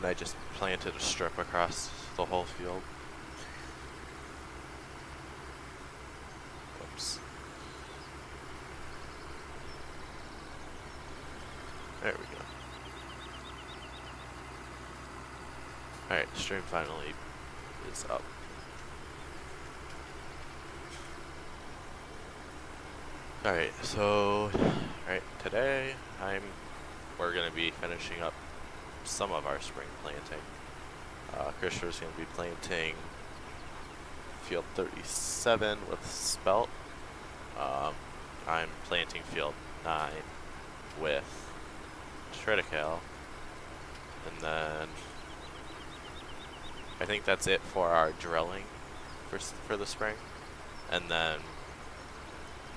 and I just planted a strip across the whole field. Whoops. There we go. Alright, the stream finally is up. Alright, so today we're gonna be finishing up some of our spring planting. Christopher's gonna be planting field 37 with spelt. I'm planting field 9 with triticale, and then I think that's it for our drilling for the spring. And then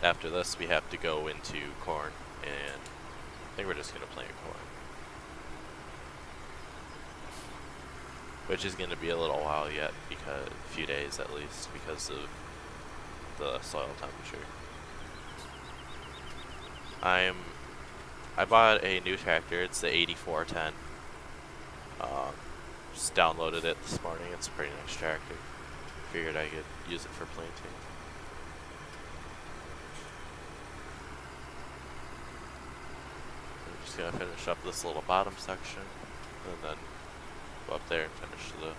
after this we have to go into corn, and I think we're just gonna plant corn, which is gonna be a little while yet, because a few days at least, because of the soil temperature. I bought a new tractor. It's the 8410. Just downloaded it this morning. It's a pretty nice tractor. Figured I could use it for planting. I'm just gonna finish up this little bottom section, and then go up there and finish the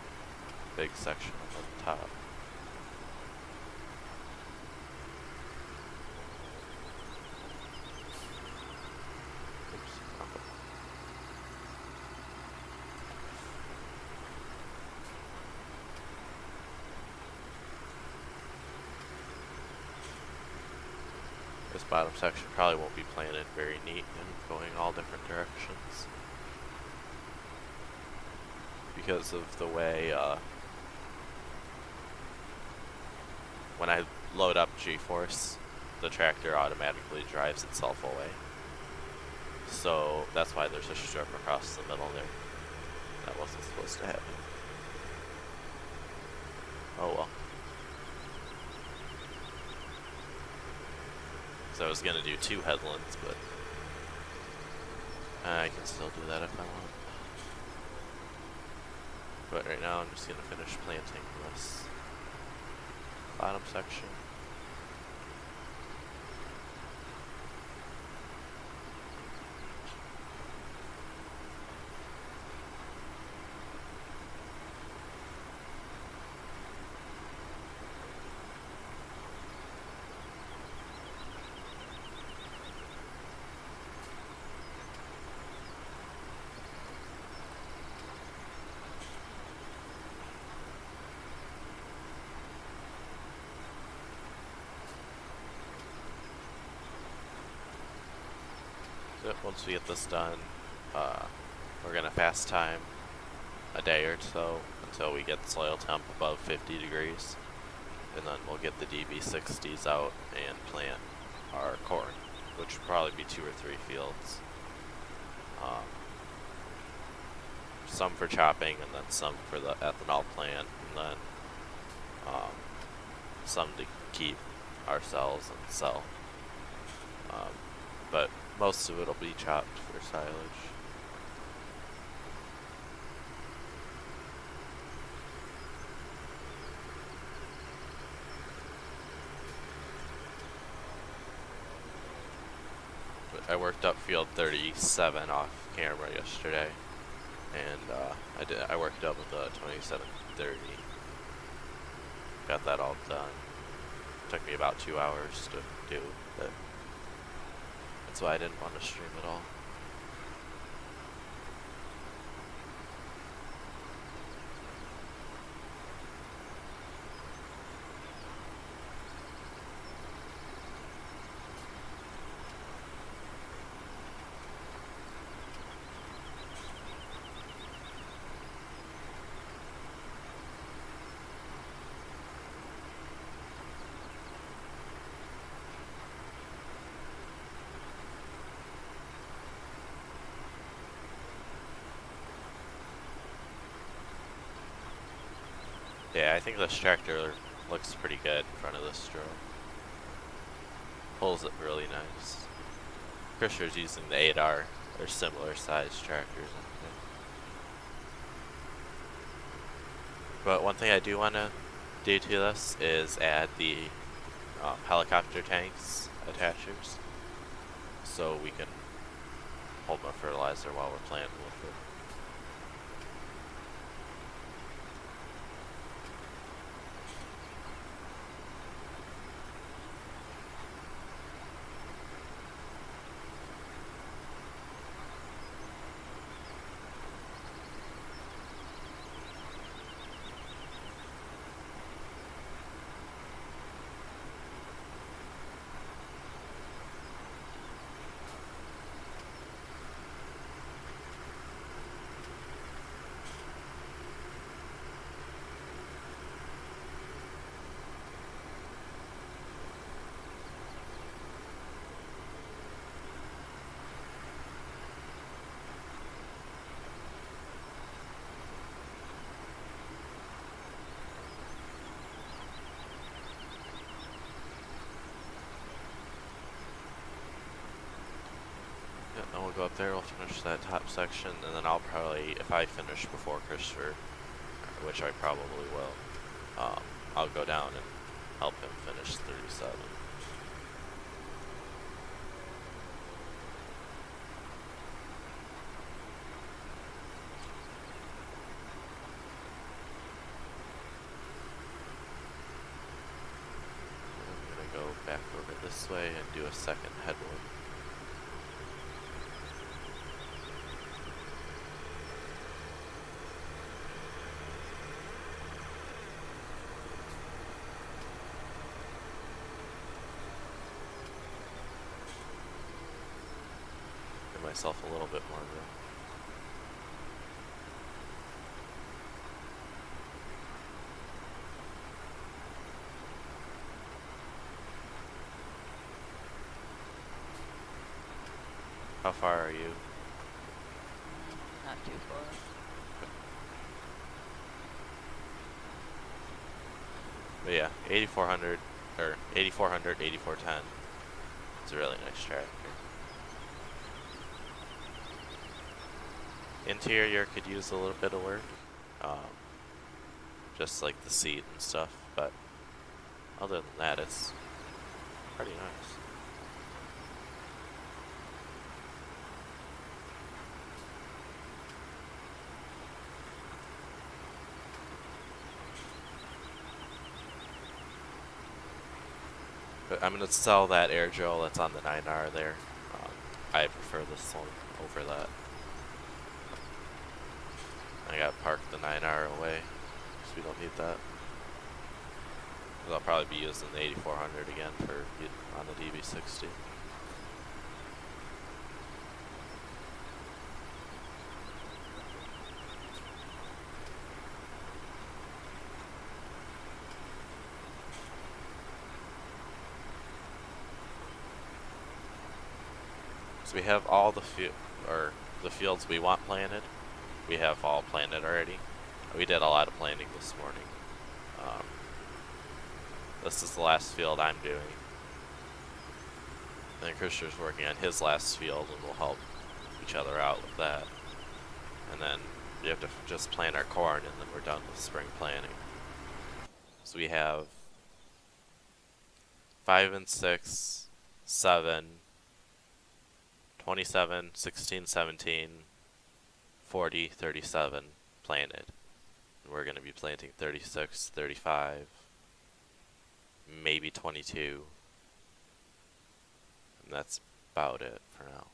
big section on the top. This bottom section probably won't be planted very neat and going all different directions because of the way when I load up GeForce, the tractor automatically drives itself away. So that's why there's a strip across the middle there. That wasn't supposed to happen. Oh well. So I was gonna do 2 headlands, but I can still do that if I want. But right now I'm just gonna finish planting this bottom section. Once we get this done, we're gonna fast time a day or so until we get soil temp above 50 degrees, and then we'll get the DB60s out and plant our corn, which will probably be 2 or 3 fields. Some for chopping, and then some for the ethanol plant, and then some to keep ourselves and sell. But most of it will be chopped for silage. But I worked up field 37 off camera yesterday, and I worked up with the 2730. Got that all done. Took me about 2 hours to do, but that's why I didn't want to stream at all. Yeah, I think this tractor looks pretty good in front of this drill. Pulls it really nice. Christopher's using the 8R. They're similar sized tractors, I think. But one thing I do want to do to this is add the helicopter tanks attachers, so we can hold more fertilizer while we're planting with it. Then we'll go up there, we'll finish that top section, and then I'll probably, if I finish before Christopher, which I probably will, I'll go down and help him finish 37. I'm gonna go back over this way and do a second headwind. Myself a little bit more room. How far are you? Not too far. But yeah, 8400 or 8400, 8410. It's a really nice tractor. Interior could use a little bit of work, just like the seat and stuff, but other than that, it's pretty nice. But I'm going to sell that air gel that's on the 9R there. I prefer this one over that. I got parked the 9R away, so we don't need that. I'll probably be using the 8400 again for on the DB60. So we have all the fields we want planted. We have all planted already. We did a lot of planting this morning. This is the last field I'm doing. And then Christopher's working on his last field, and we'll help each other out with that. And then we have to just plant our corn, and then we're done with spring planting. So we have 5 and 6, 7, 27, 16, 17, 40, 37 planted. And we're going to be planting 36, 35, maybe 22. And that's about it for now.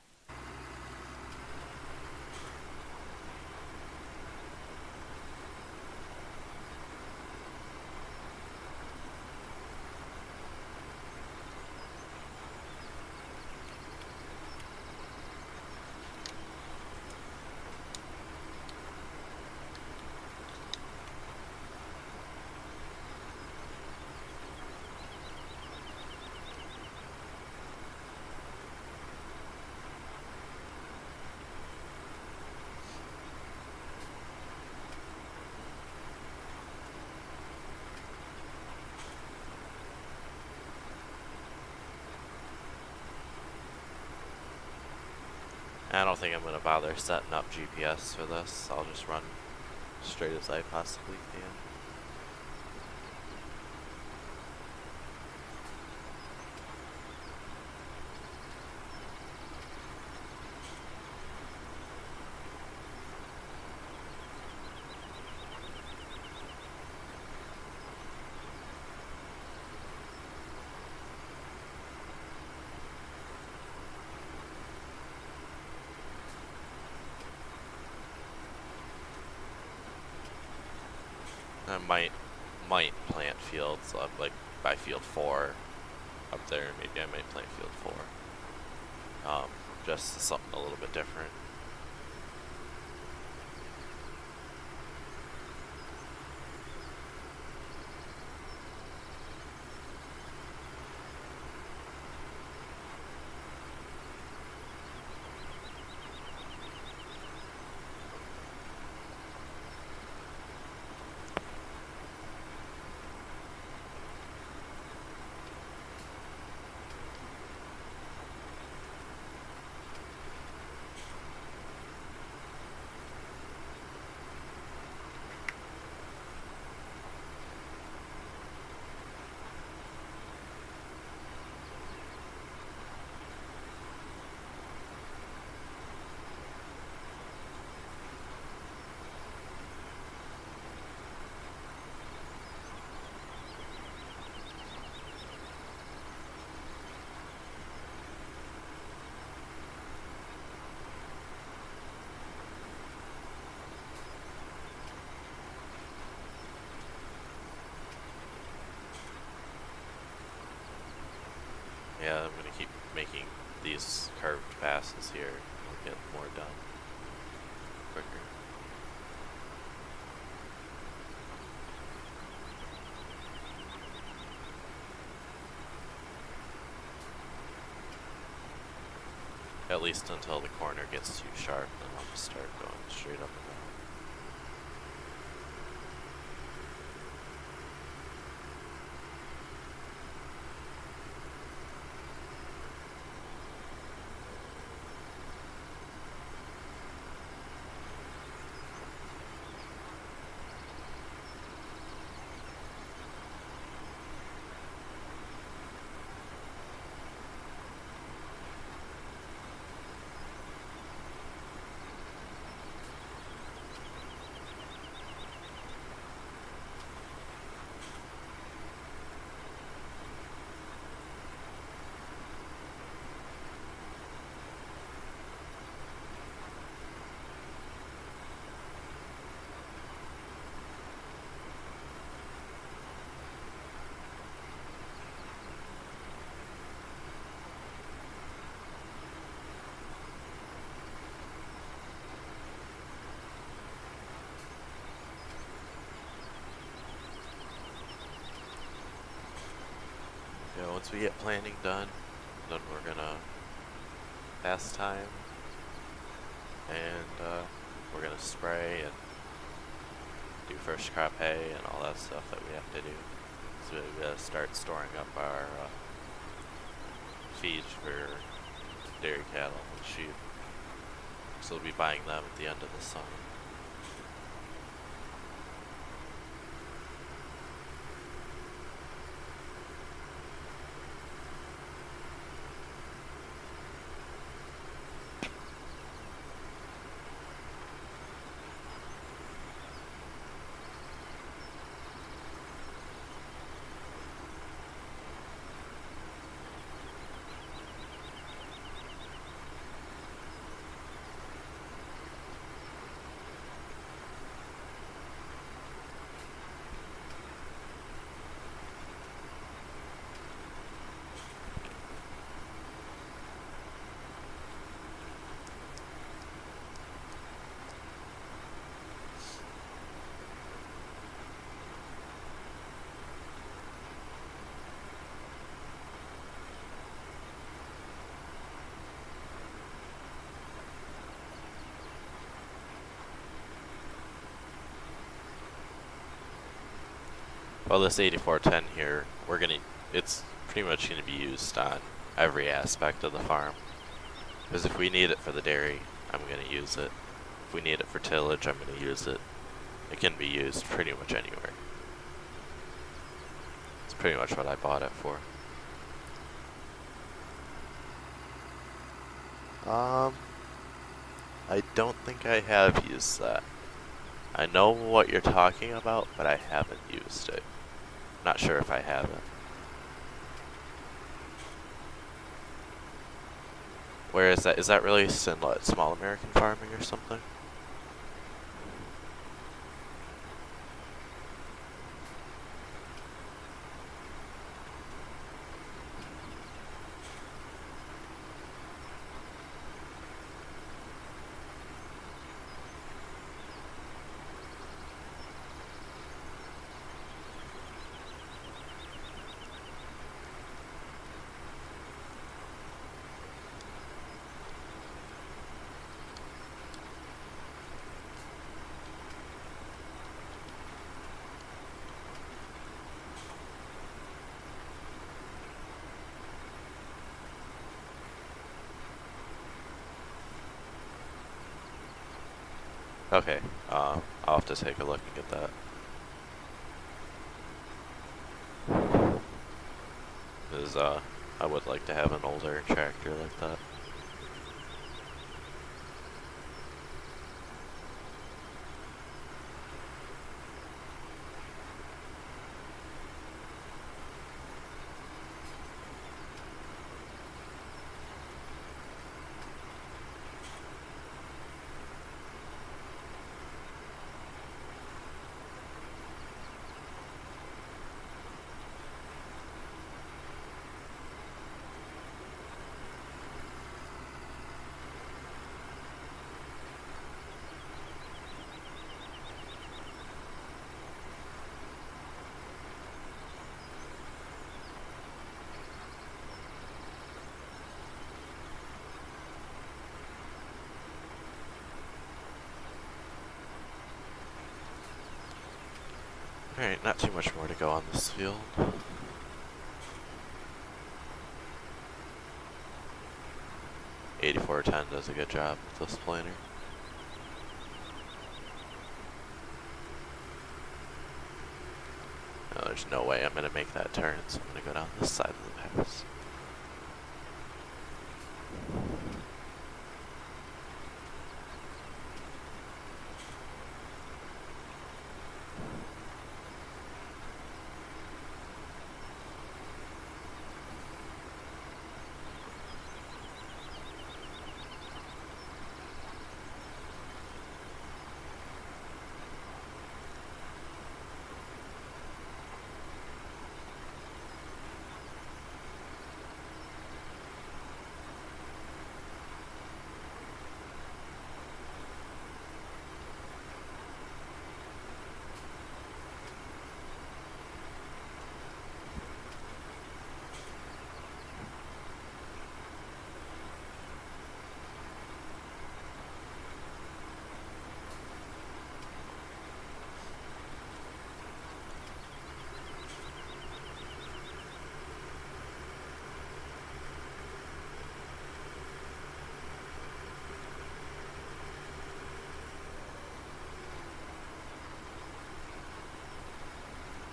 I don't think I'm going to bother setting up GPS for this. I'll just run straight as I possibly can. I might plant fields up like by field 4 up there. Maybe I might plant field 4. Just something a little bit different. Yeah, I'm gonna keep making these curved passes here. We'll get more done quicker. At least until the corner gets too sharp, then I'll just start going straight up and down. Yeah, once we get planning done, then we're gonna pass time, and we're gonna spray and do first crop hay and all that stuff that we have to do. So we gotta start storing up our feeds for dairy cattle and sheep. So we'll be buying them at the end of the summer. Well, this 8410 here, it's pretty much gonna be used on every aspect of the farm. Because if we need it for the dairy, I'm gonna use it. If we need it for tillage, I'm gonna use it. It can be used pretty much anywhere. It's pretty much what I bought it for. I don't think I have used that. I know what you're talking about, but I haven't used it. Not sure if I have it. Where is that? Is that released in what, Small American Farming or something? Okay, I'll have to take a look and get that. Because, I would like to have an older tractor like that. Alright, not too much more to go on this field. $84.10 does a good job with this planter. No, there's no way I'm going to make that turn, so I'm going to go down this side of the pass.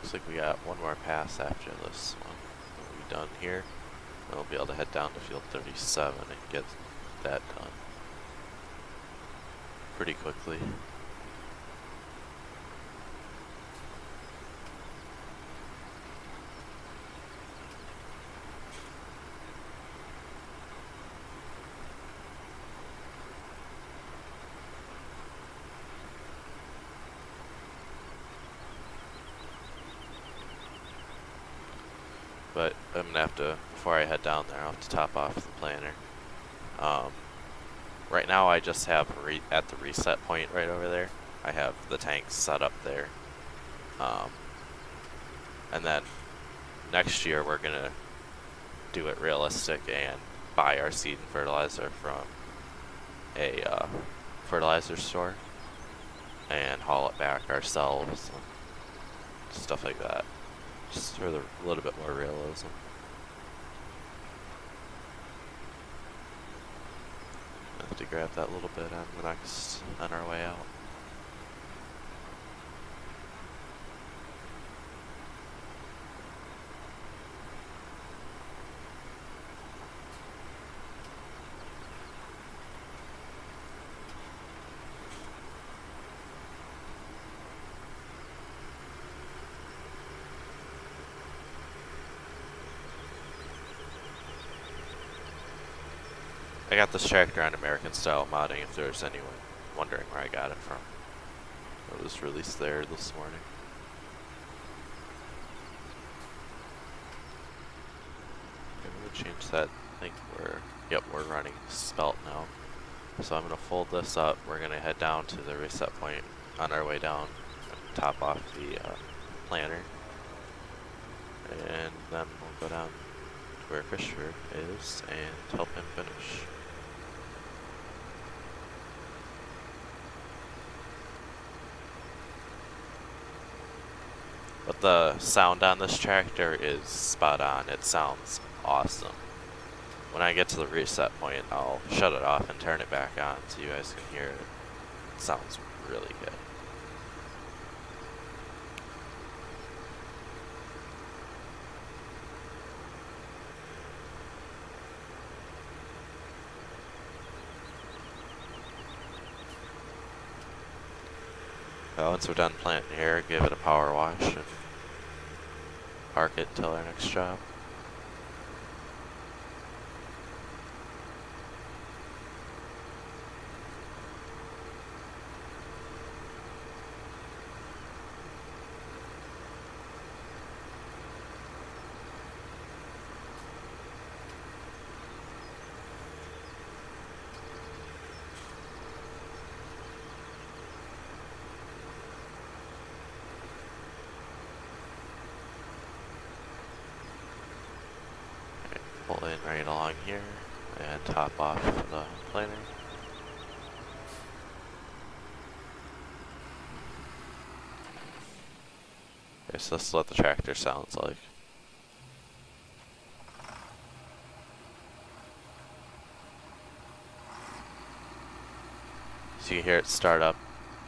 Looks like we got one more pass after this one. We'll be done here. And we'll be able to head down to field 37 and get that done pretty quickly. But I'm gonna have to, before I head down there, I'll have to top off the planter. Right now I just have, at the reset point right over there, I have the tanks set up there. And then next year we're gonna do it realistic and buy our seed and fertilizer from a fertilizer store and haul it back ourselves and stuff like that. Just for a little bit more realism. I have to grab that little bit on our way out. I got this tractor on American style modding if there's anyone wondering where I got it from. It was released there this morning. Okay, I'm gonna change that. I think we're running spelt now. So I'm gonna fold this up. We're gonna head down to the reset point on our way down and top off the planter. And then we'll go down to where Christopher is and help him finish. But the sound on this tractor is spot on. It sounds awesome. When I get to the reset point, I'll shut it off and turn it back on so you guys can hear it. sounds really good. Once we're done planting here, give it a power wash and park it until our next job. Pull in right along here and top off the planer. Okay, so this is what the tractor sounds like. So you hear it start up,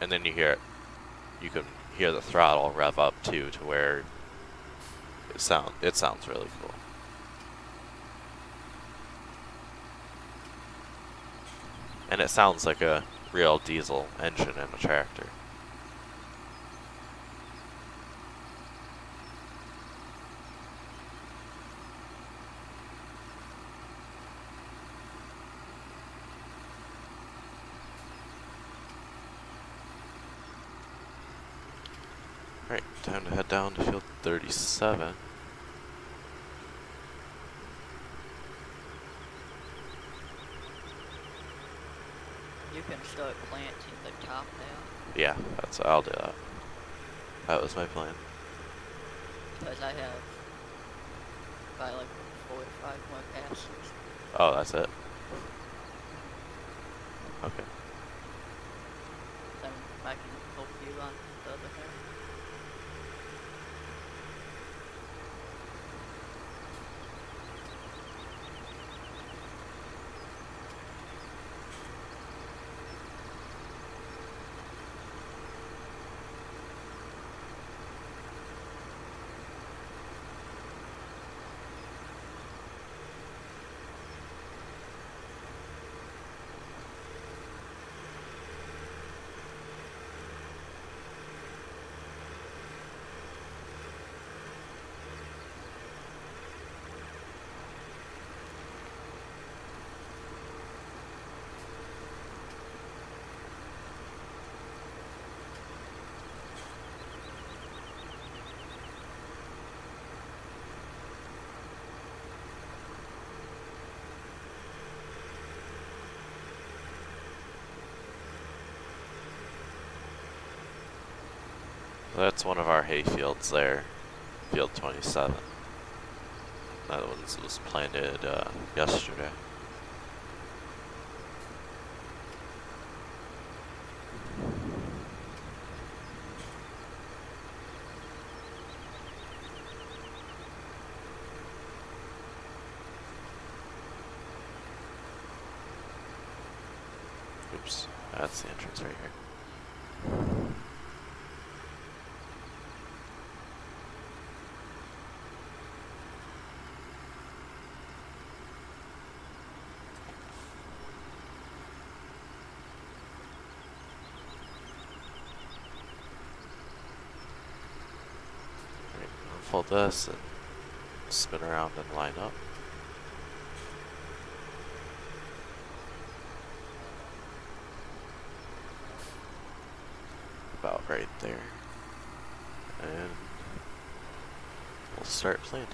and then you can hear the throttle rev up too, to where it sounds really cool. And it sounds like a real diesel engine in a tractor. Alright, time to head down to field 37. You can start planting the top now. Yeah, I'll do that. That was my plan. Because I have probably like 4 or 5 more passes. Oh, that's it? Okay. Then I can help you on the other hand. That's one of our hay fields there, field 27. That one was planted yesterday. Oops, that's the entrance right here. Unfold this and spin around and line up. About right there. And we'll start planting.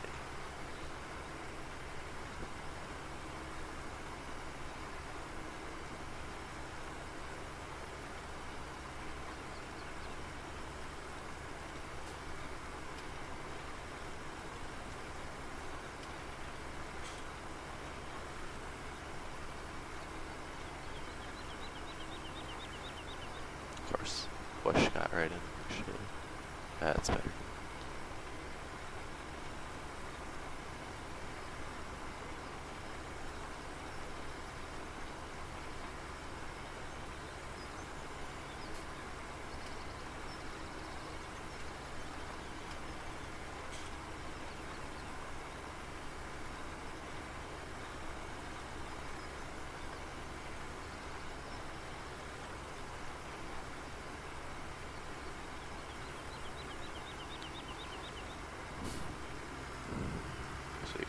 Of course, bush got right in, actually. That's better.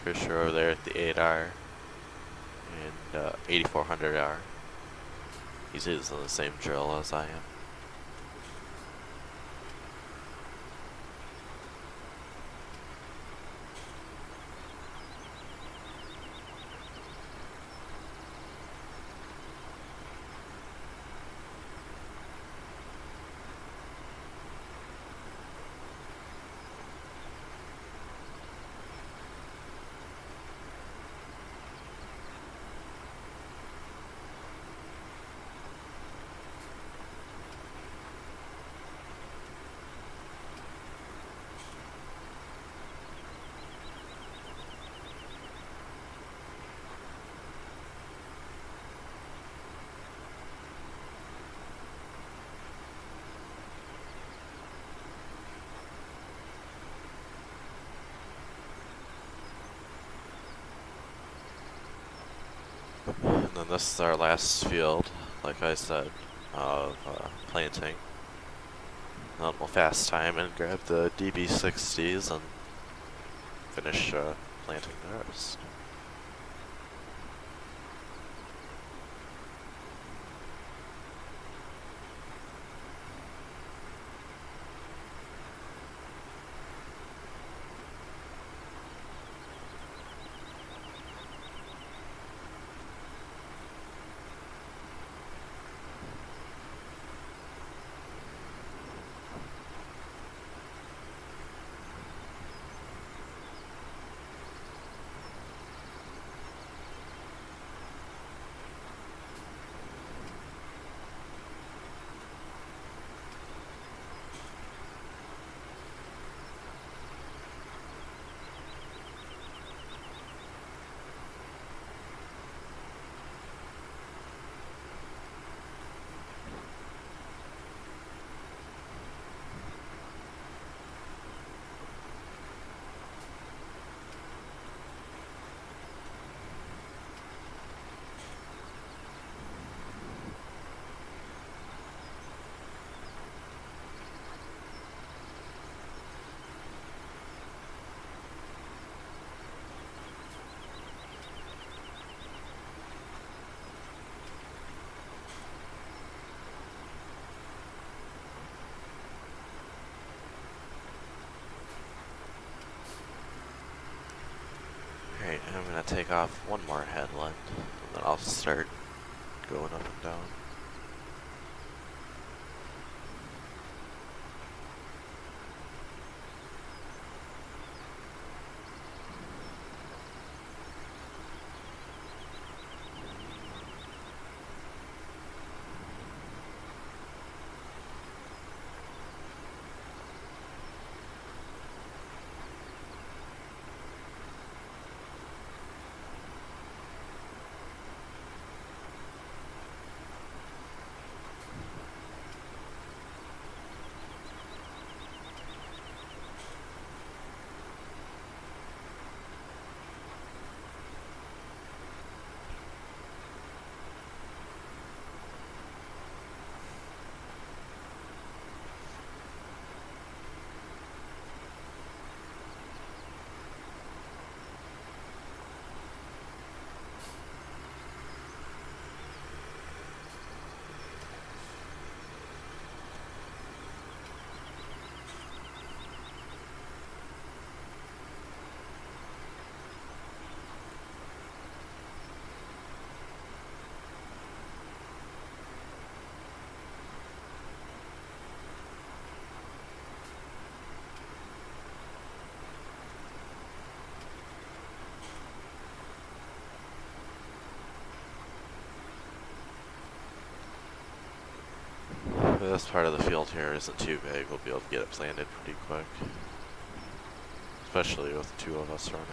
Fisher over there at the 8R and 8400R. He's using the same drill as I am. And then this is our last field, like I said, of planting. Then we'll fast time and grab the DB60s and finish planting the rest. Alright, I'm gonna take off one more headland, and then I'll start going up and down. This part of the field here isn't too big, we'll be able to get it planted pretty quick. Especially with two of us running.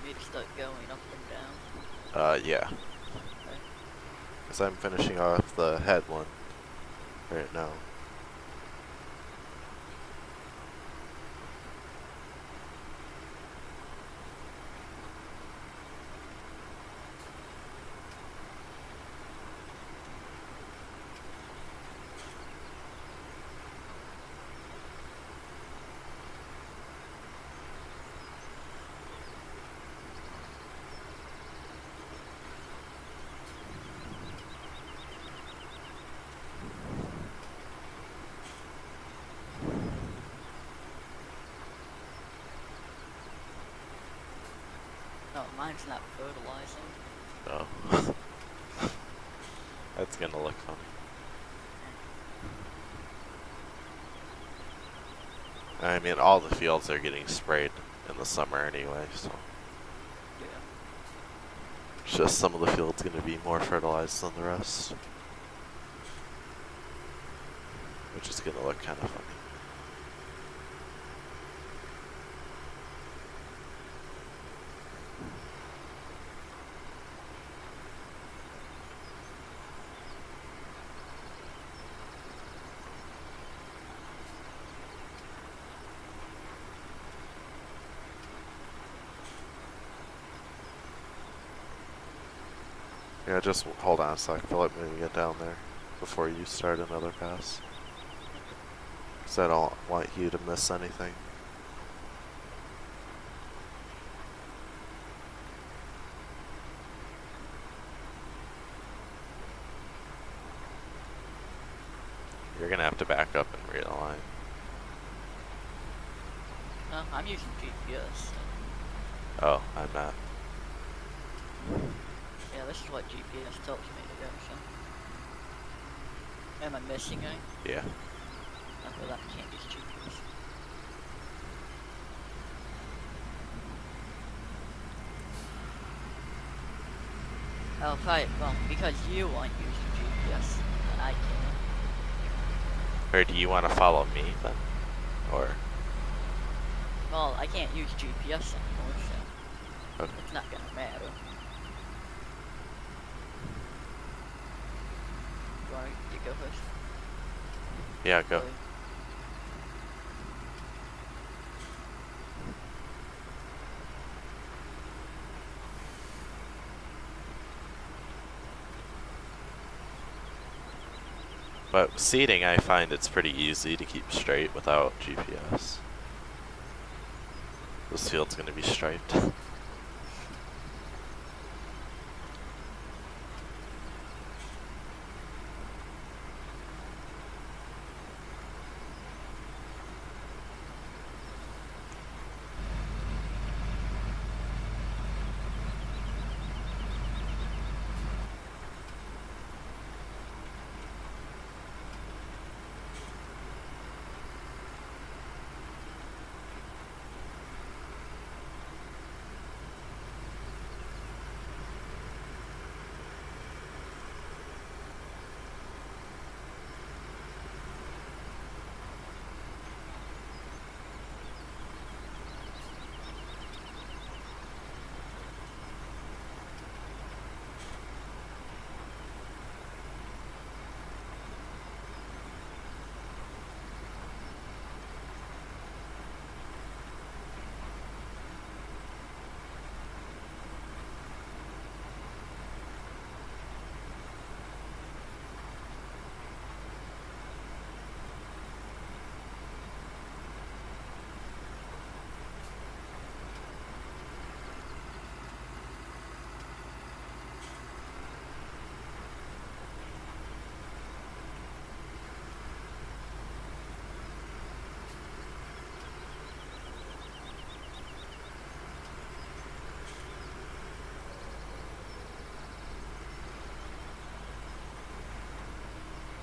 me to start going up and down? Yeah. Okay. Because I'm finishing off the head one right now. No, mine's not fertilizing. Oh. That's gonna look funny. I mean, all the fields are getting sprayed in the summer anyway, so. Yeah. It's just some of the fields gonna be more fertilized than the rest. Which is gonna look kind of funny. Yeah, just hold on a sec, Philip, maybe get down there before you start another pass. Because I don't want you to miss anything. You're gonna have to back up and realign. No, I'm using GPS. So. Oh, I'm not. Yeah, this is what GPS tells me to go, so. Am I missing anything? Yeah. Well, that can't use GPS. Oh, right, well, because you want to use GPS, and I can't. Or do you want to follow me then? Or? Well, I can't use GPS anymore, so Okay. it's not gonna matter. You want to go first? Yeah, go. Or- But seating, I find it's pretty easy to keep straight without GPS. This field's gonna be striped.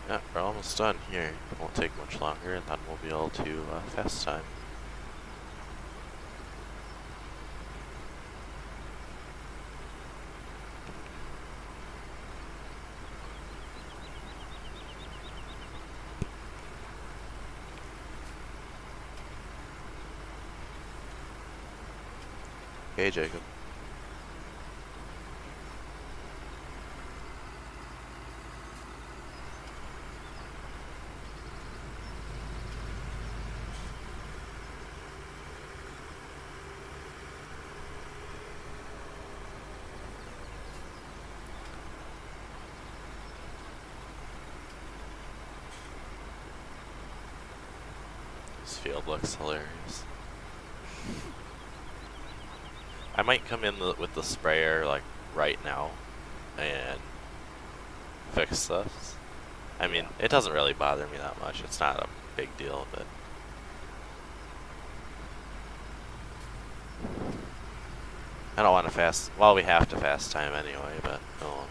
Yeah, we're almost done here. It won't take much longer, and then we'll be able to fast time. Okay, Jacob. field looks hilarious. I might come in with the sprayer like right now and fix this. I mean, it doesn't really bother me that much. It's not a big deal, but I don't want to fast. Well, we have to fast time anyway, but oh.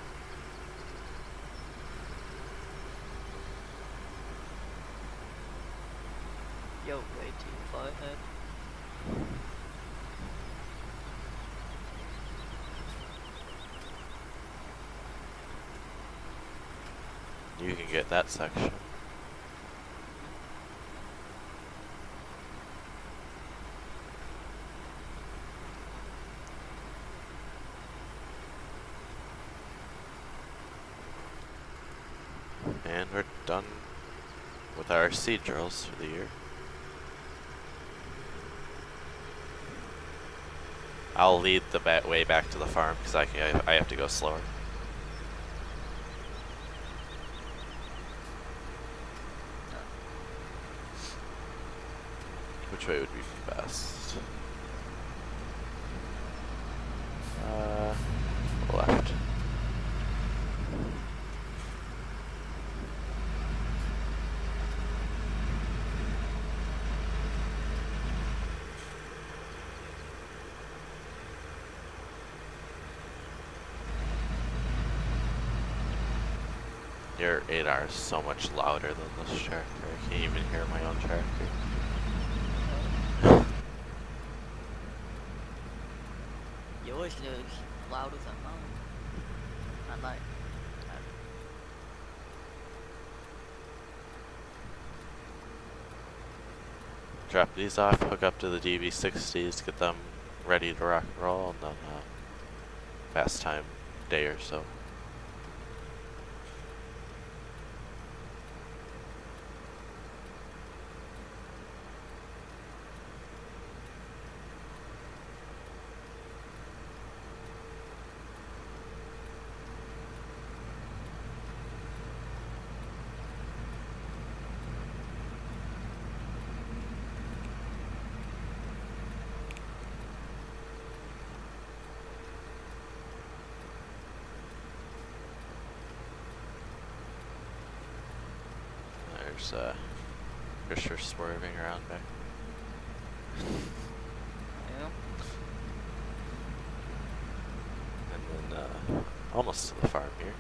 Yo, way too far ahead. You can get that section. And we're done with our seed drills for the year. I'll lead the way back to the farm because I have to go slower. Which way would be best? Left. Your 8R is so much louder than this tractor. I can't even hear my own tractor. Yours is louder than mine. I like. Drop these off, hook up to the DB60s, get them ready to rock and roll, and then fast time day or so. There's Fisher swerving around back. Yeah. And then almost to the farm here.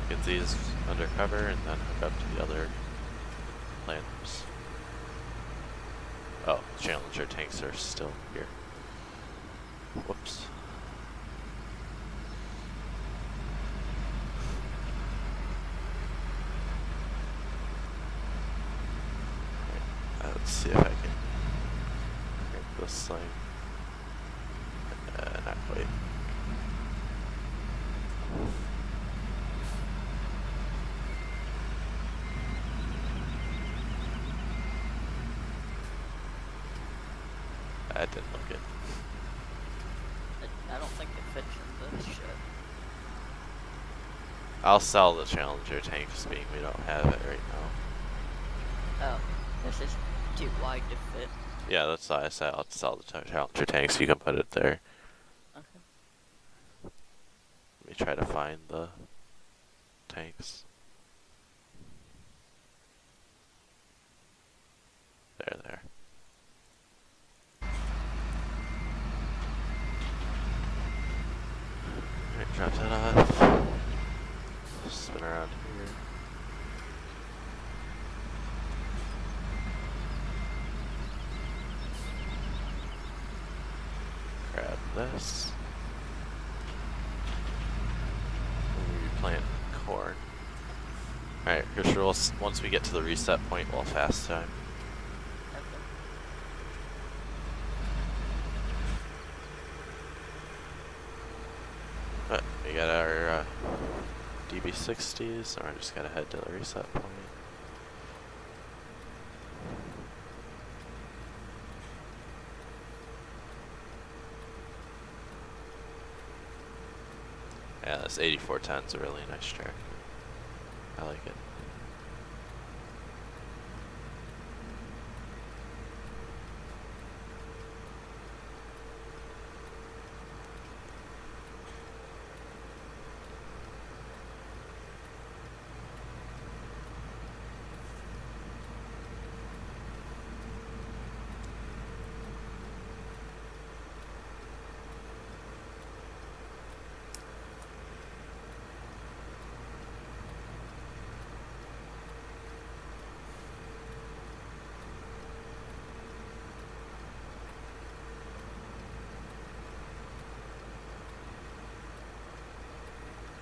Get these undercover and then hook up to the other planters. Oh, Challenger tanks are still here. Whoops. Right, let's see if I can make this thing. Not quite. That didn't look good. I don't think it fits in this shit. I'll sell the Challenger tanks, being we don't have it right now. Oh, this is too wide to fit. Yeah, that's why I said I'll sell the Challenger tanks. You can put it there. Okay. Let me try to find the tanks. There. Alright, drop that off. Spin around here. Grab this. We plant corn. Alright, here's rules. Once we get to the reset point, we'll fast time. We got our DB60s, so we're just gonna head to the reset point. Yeah, this 8410 is a really nice track. I like it.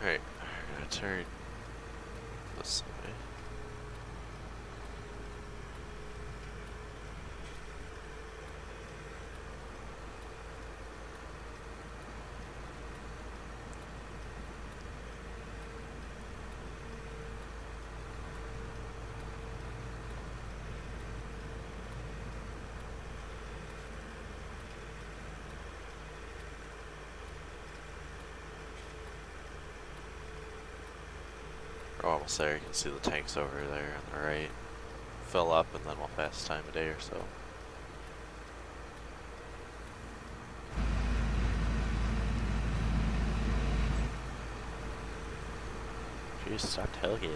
Alright, we're gonna turn this way. We're almost there. You can see the tanks over there on the right. Fill up and then we'll pass time a day or so. Jeez, stop tailgating.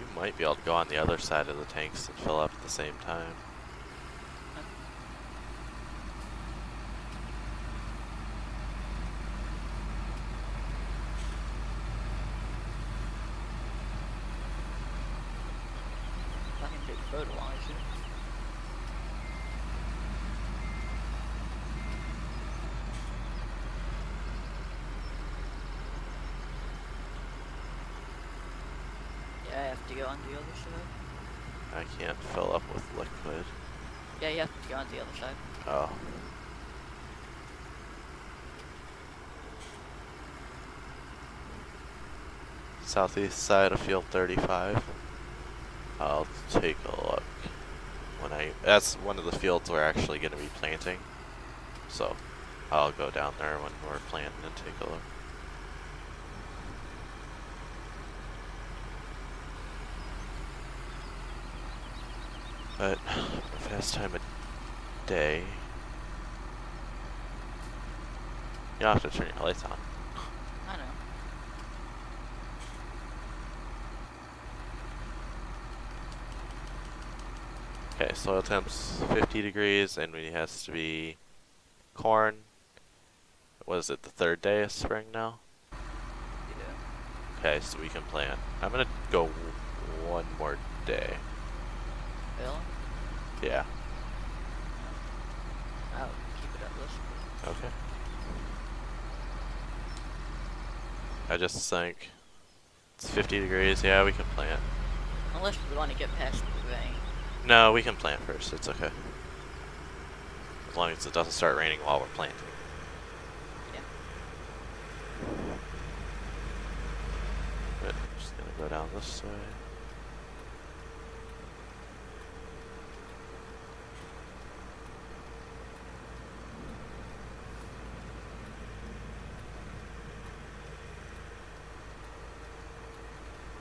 You might be able to go on the other side of the tanks and fill up at the same time. I can take fertilizer. Yeah, I have to go on the other side. I can't fill up with liquid. Yeah, you have to go on the other side. Oh. Southeast side of field 35. I'll take a look. That's one of the fields we're actually going to be planting. So I'll go down there when we're planting and take a look. But fast time of day. You don't have to turn your lights on. I know. Okay, soil temp's 50 degrees and it has to be corn. What is it, the third day of spring now? Yeah. Okay, so we can plant. I'm gonna go one more day. Really? Yeah. I'll keep it at this. Okay. I just think it's 50 degrees. Yeah, we can plant. Unless we want to get past the rain. No, we can plant first. It's okay. As long as it doesn't start raining while we're planting. Yeah. But I'm just gonna go down this way.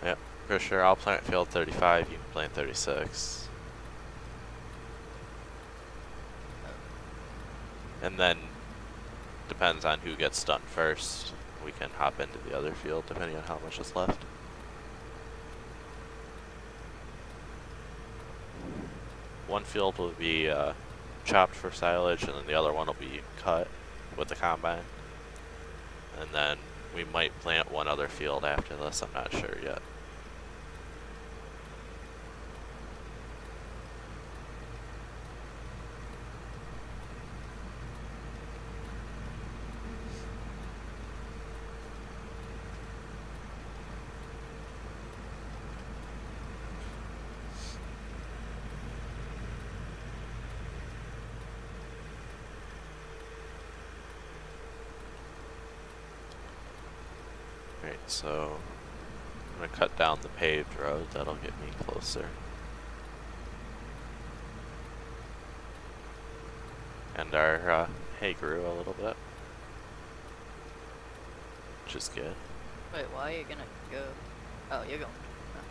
Yep, for sure. I'll plant field 35. You can plant 36. And then, depends on who gets done first. We can hop into the other field depending on how much is left. One field will be chopped for silage, and then the other one will be cut with the combine. And then we might plant one other field after this. I'm not sure yet. Alright, so I'm gonna cut down the paved road. That'll get me closer. And our hay grew a little bit, which is good. Wait, why are you gonna go? Oh, you're going. Okay.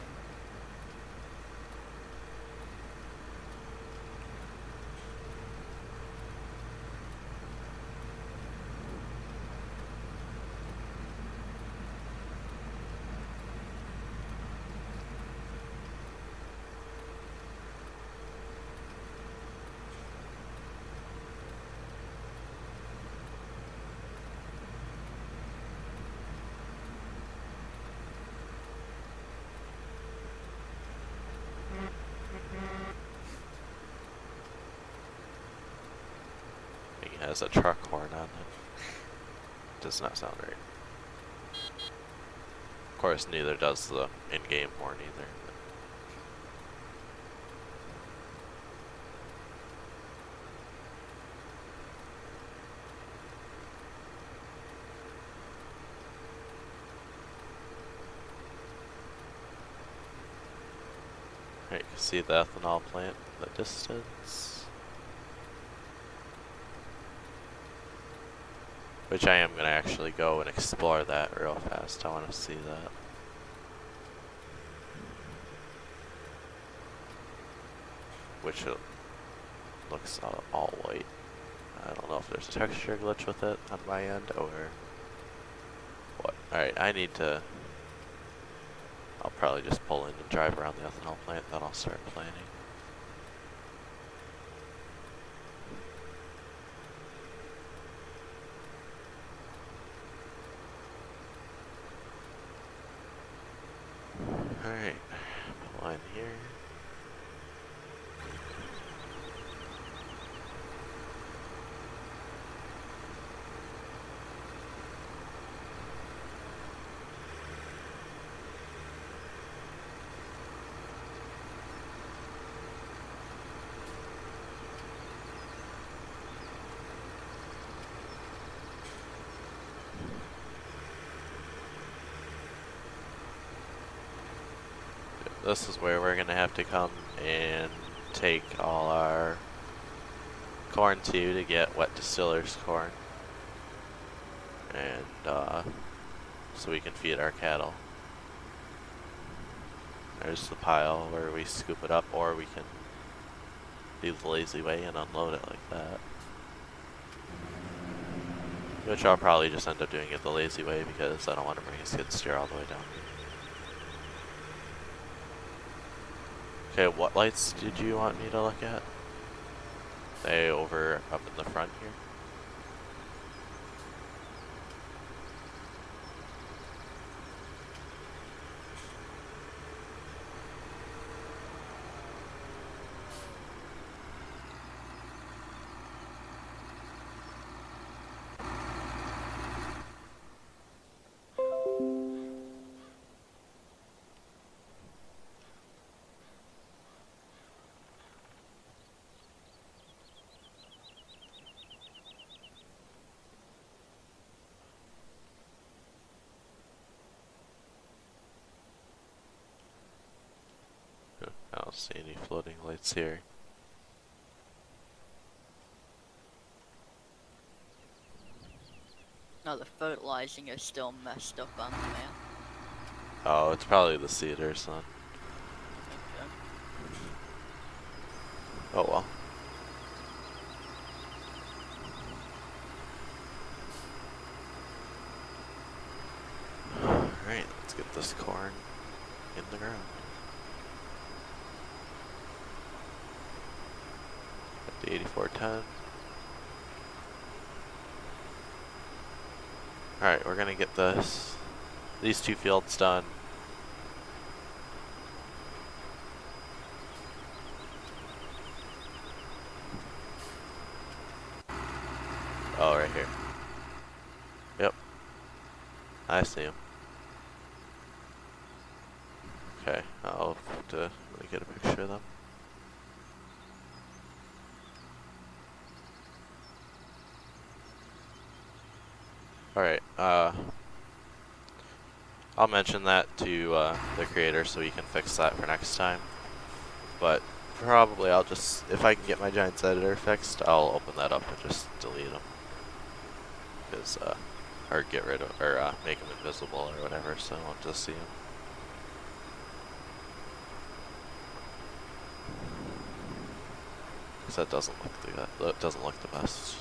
I think it has a truck horn on it. Does not sound right. Of course, neither does the in-game horn either. Alright, you can see the ethanol plant in the distance. Which I am going to actually go and explore that real fast. I want to see that. Which looks all white. I don't know if there's a texture glitch with it on my end or what. Alright, I need to... I'll probably just pull in and drive around the ethanol plant, then I'll start planning. Alright, pull in here. This is where we're gonna have to come and take all our corn to get wet distillers corn. And so we can feed our cattle. There's the pile where we scoop it up, or we can do the lazy way and unload it like that. Which I'll probably just end up doing it the lazy way because I don't want to bring a skid steer all the way down. Okay, what lights did you want me to look at? They over up in the front here? I don't see any floating lights here. No, the fertilizing is still messed up on there. Oh, it's probably the cedars then. Okay. Oh well. Alright, let's get this corn in the ground. Got the 8410. Alright, we're gonna get these two fields done. Oh, right here. Yep. I see him. Okay, I'll have to really get a picture of them. Alright, I'll mention that to the creator so he can fix that for next time. But probably I'll just, if I can get my Giants editor fixed, I'll open that up and just delete them. Because, or get rid of, or make them invisible or whatever, so I won't just see them. Because that doesn't look the best.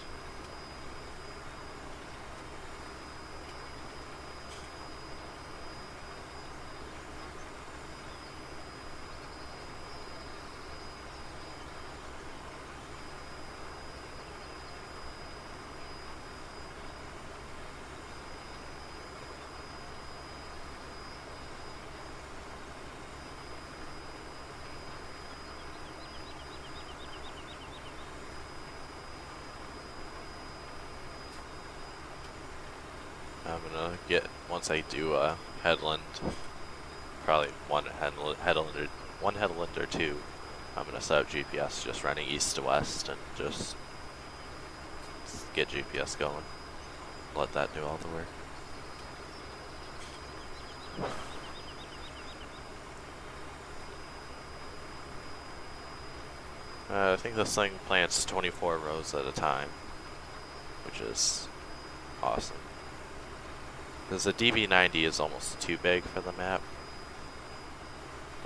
I'm gonna get, once I do headland, probably one headland or two, I'm gonna set up GPS just running east to west and just get GPS going. Let that do all the work. I think this thing plants 24 rows at a time, which is awesome. Because the DB90 is almost too big for the map,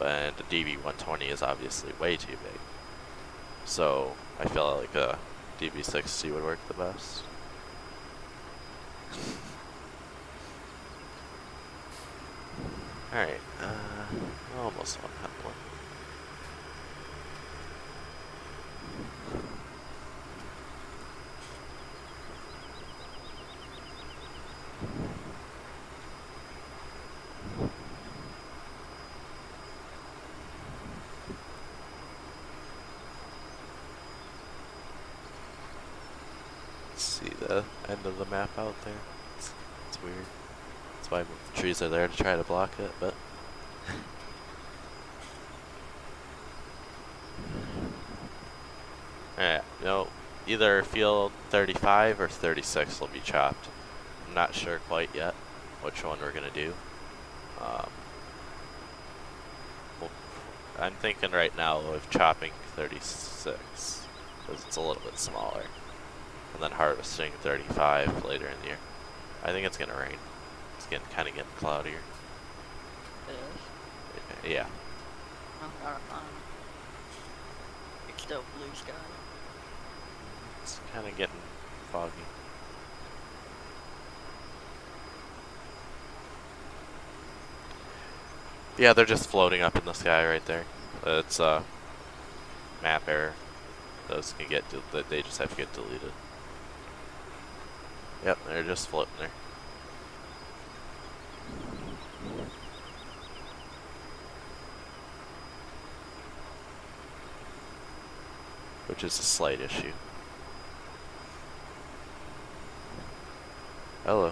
and the DB120 is obviously way too big. So I feel like a DB60 would work the best. Alright, almost one headland. See the end of the map out there? It's weird. That's why the trees are there to try to block it, but... Alright, no, either field 35 or 36 will be chopped. I'm not sure quite yet which one we're gonna do. I'm thinking right now of chopping 36, because it's a little bit smaller. And then harvesting 35 later in the year. I think it's gonna rain. It's kind of getting cloudier. It is. Yeah. It's still blue sky. It's kind of getting foggy. Yeah, they're just floating up in the sky right there. It's map error. Those can get they just have to get deleted. Yep, they're just floating there. Which is a slight issue. Hello.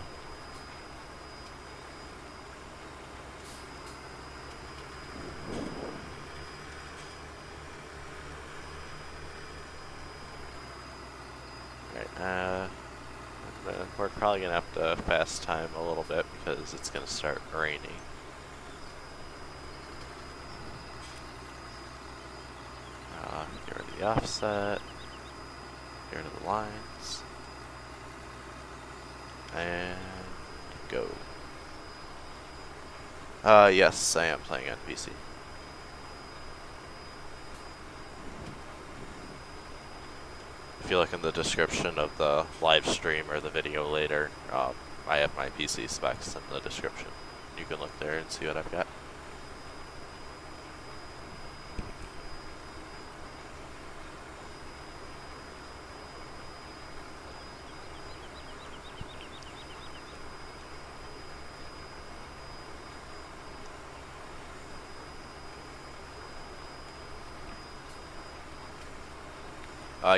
Alright, we're probably gonna have to fast time a little bit because it's gonna start raining. Get rid of the offset. Get rid of the lines. And go. Yes, I am playing on PC. If you look in the description of the live stream or the video later, I have my PC specs in the description. You can look there and see what I've got.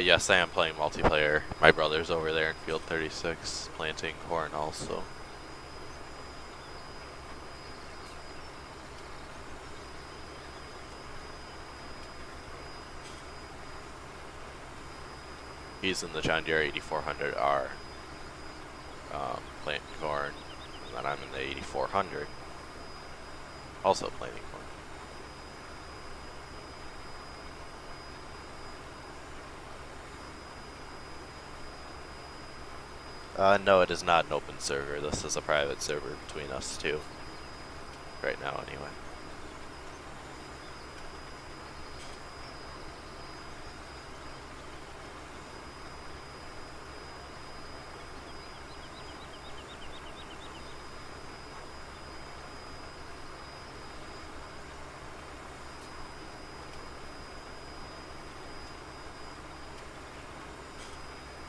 Yes, I am playing multiplayer. My brother's over there in field 36, planting corn also. He's in the John Deere 8400R, planting corn, and then I'm in the 8400, also planning for. No, it is not an open server. This is a private server between us two. Right now, anyway.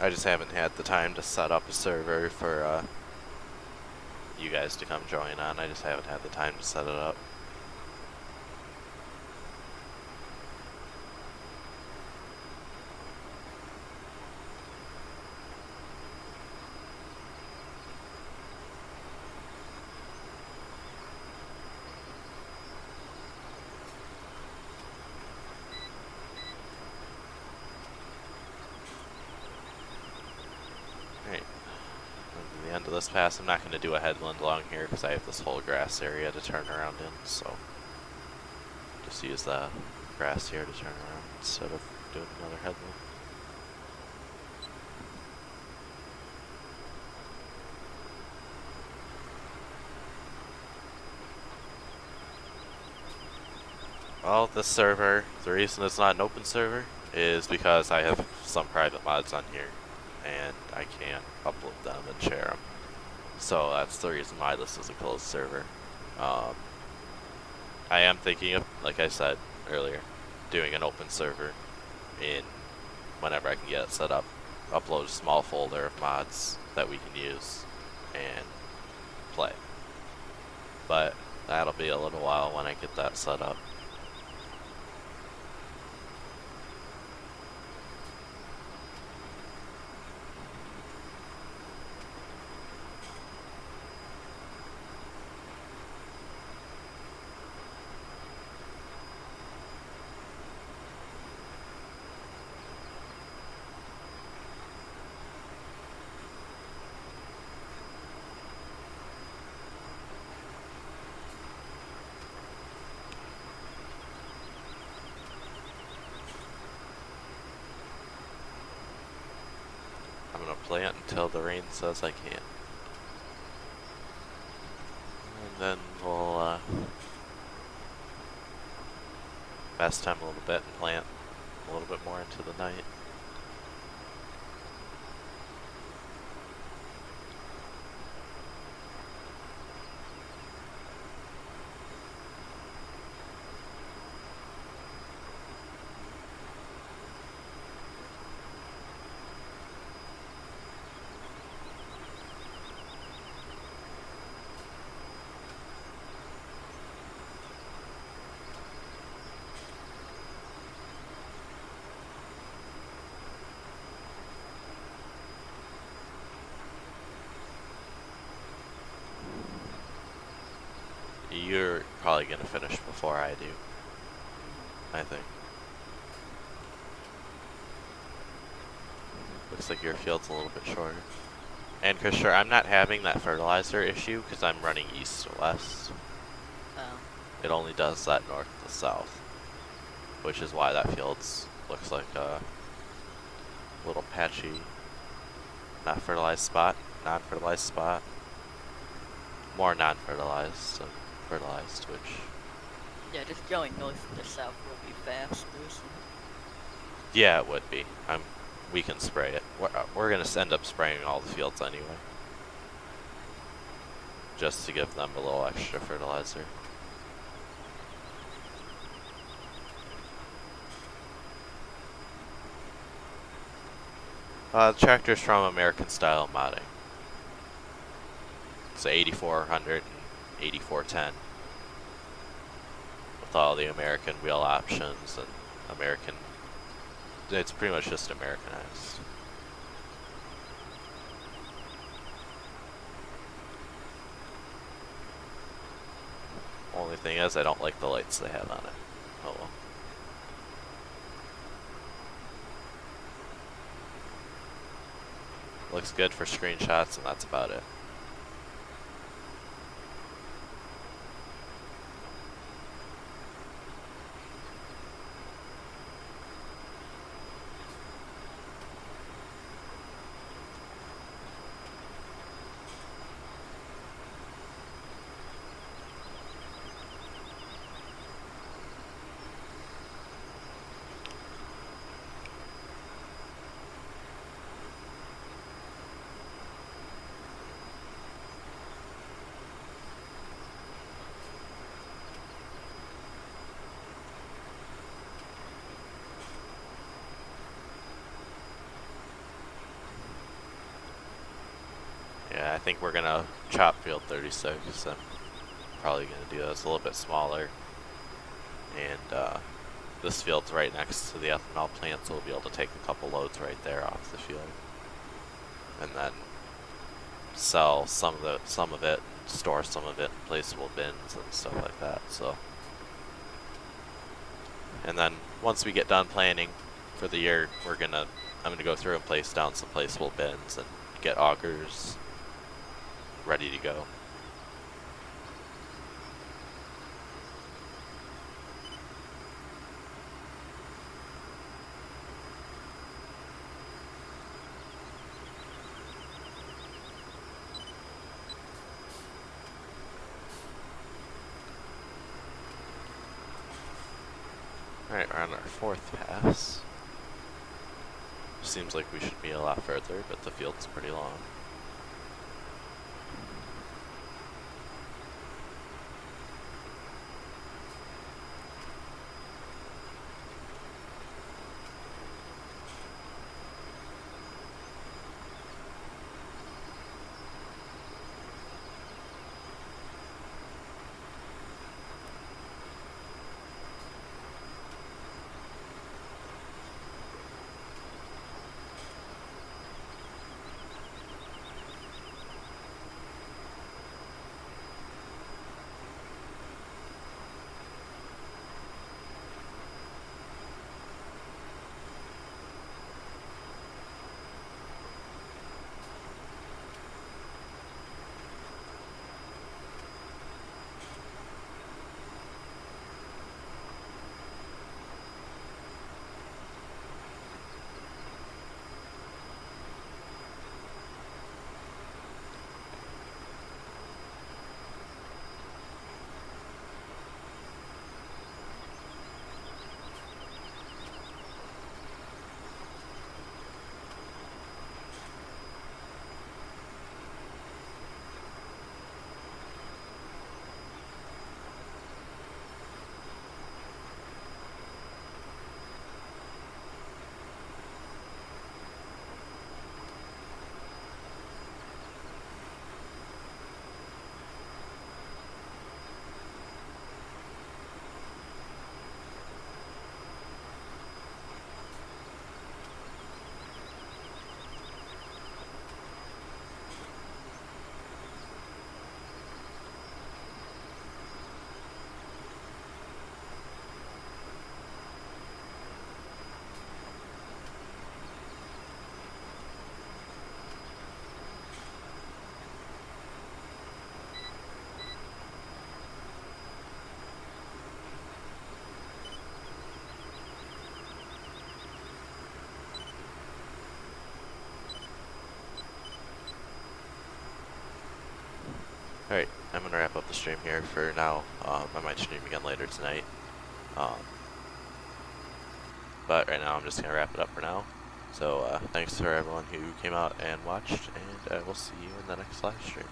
I just haven't had the time to set up a server for you guys to come join on. I just haven't had the time to set it up. At the end of this pass, I'm not going to do a headland along here because I have this whole grass area to turn around in, so just use the grass here to turn around instead of doing another headland. Well, this server, the reason it's not an open server is because I have some private mods on here and I can't upload them and share them. So that's the reason why this is a closed server. I am thinking of, like I said earlier, doing an open server in whenever I can get it set up. Upload a small folder of mods that we can use and play. But that'll be a little while when I get that set up. I'm gonna plant until the rain says I can. And then we'll pass time a little bit and plant a little bit more into the night. You're probably gonna finish before I do, I think. Looks like your field's a little bit shorter. And for sure, I'm not having that fertilizer issue because I'm running east to west. Oh. It only does that north to south, which is why that field looks like a little patchy, not fertilized spot, non-fertilized spot. More non-fertilized than fertilized, which... Yeah, just going north to south will be faster, so... Yeah, it would be. We can spray it. We're gonna end up spraying all the fields anyway. Just to give them a little extra fertilizer. The tractor's from American Style Modding. It's 8400 and 8410. With all the American wheel options and American... It's pretty much just Americanized. Only thing is, I don't like the lights they have on it. Oh well. Looks good for screenshots, and that's about it. think we're gonna chop field 36. I'm probably gonna do that. It's a little bit smaller, and this field's right next to the ethanol plant, so we'll be able to take a couple loads right there off the field, and then sell some of it, store some of it in placeable bins and stuff like that. So, and then once we get done planning for the year, I'm gonna go through and place down some placeable bins and get augers ready to go. Alright, we're on our 4th pass. Seems like we should be a lot further, but the field's pretty long. Alright, I'm gonna wrap up the stream here for now. I might stream again later tonight. But right now I'm just gonna wrap it up for now. So thanks for everyone who came out and watched, and I will see you in the next live stream.